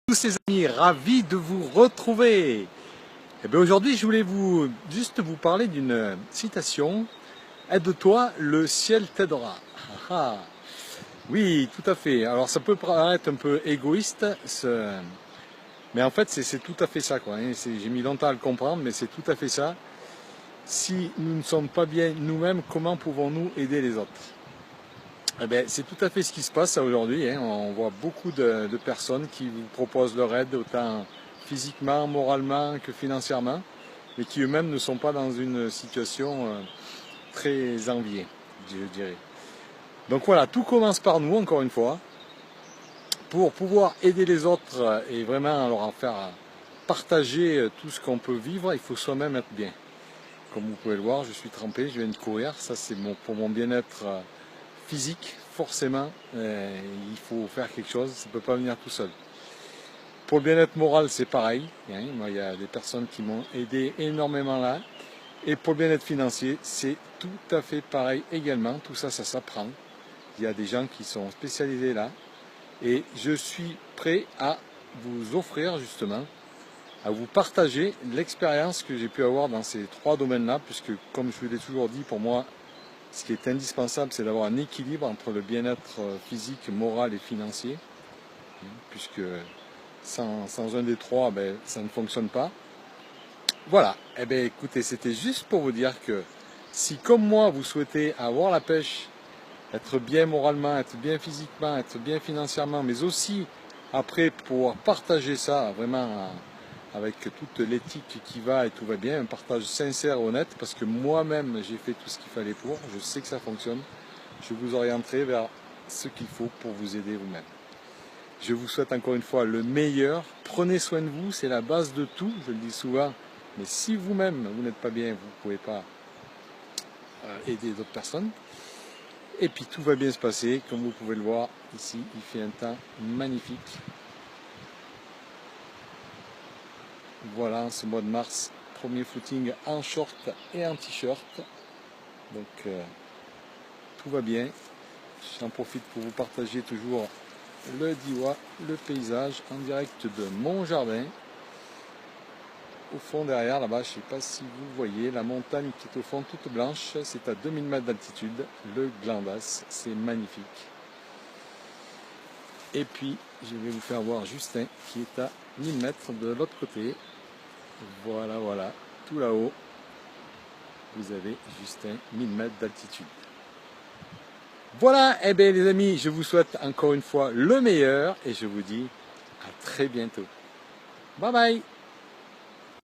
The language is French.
Tous ces amis, ravi de vous retrouver. Et bien aujourd'hui, je voulais juste vous parler d'une citation. Aide-toi, le ciel t'aidera. Ah, ah. Oui, tout à fait. Alors ça peut paraître un peu égoïste, mais en fait c'est tout à fait ça, quoi. J'ai mis longtemps à le comprendre, mais c'est tout à fait ça. Si nous ne sommes pas bien nous-mêmes, comment pouvons-nous aider les autres? Eh bien, c'est tout à fait ce qui se passe aujourd'hui. On voit beaucoup de personnes qui vous proposent leur aide, autant physiquement, moralement que financièrement, mais qui eux-mêmes ne sont pas dans une situation très enviée, je dirais. Donc voilà, tout commence par nous, encore une fois. Pour pouvoir aider les autres et vraiment leur en faire partager tout ce qu'on peut vivre, il faut soi-même être bien. Comme vous pouvez le voir, je suis trempé, je viens de courir. Ça, c'est pour mon bien-être physique. Forcément, il faut faire quelque chose, ça ne peut pas venir tout seul. Pour le bien-être moral, c'est pareil. Moi, il y a des personnes qui m'ont aidé énormément là. Et pour le bien-être financier, c'est tout à fait pareil également. Tout ça, ça s'apprend. Il y a des gens qui sont spécialisés là. Et je suis prêt à vous offrir justement, à vous partager l'expérience que j'ai pu avoir dans ces trois domaines-là, puisque comme je vous l'ai toujours dit, pour moi, ce qui est indispensable, c'est d'avoir un équilibre entre le bien-être physique, moral et financier, puisque sans un des trois, ça ne fonctionne pas. Voilà, eh bien écoutez, c'était juste pour vous dire que si comme moi, vous souhaitez avoir la pêche, être bien moralement, être bien physiquement, être bien financièrement, mais aussi après pouvoir partager ça vraiment avec toute l'éthique qui va et tout va bien, un partage sincère, honnête, parce que moi-même j'ai fait tout ce qu'il fallait pour, je sais que ça fonctionne, je vous orienterai vers ce qu'il faut pour vous aider vous-même. Je vous souhaite encore une fois le meilleur, prenez soin de vous, c'est la base de tout, je le dis souvent, mais si vous-même vous n'êtes pas bien, vous ne pouvez pas aider d'autres personnes. Et puis tout va bien se passer, comme vous pouvez le voir ici, il fait un temps magnifique. Voilà, ce mois de mars, premier footing en short et en t-shirt. Donc tout va bien. J'en profite pour vous partager toujours le Diois, le paysage en direct de mon jardin. Au fond derrière, là-bas, je ne sais pas si vous voyez, la montagne qui est au fond toute blanche, c'est à 2000 mètres d'altitude, le Glandas, c'est magnifique. Et puis, je vais vous faire voir Justin qui est à 1000 mètres de l'autre côté. Voilà, voilà, tout là-haut, vous avez Justin, 1000 mètres d'altitude. Voilà, eh bien les amis, je vous souhaite encore une fois le meilleur et je vous dis à très bientôt. Bye bye!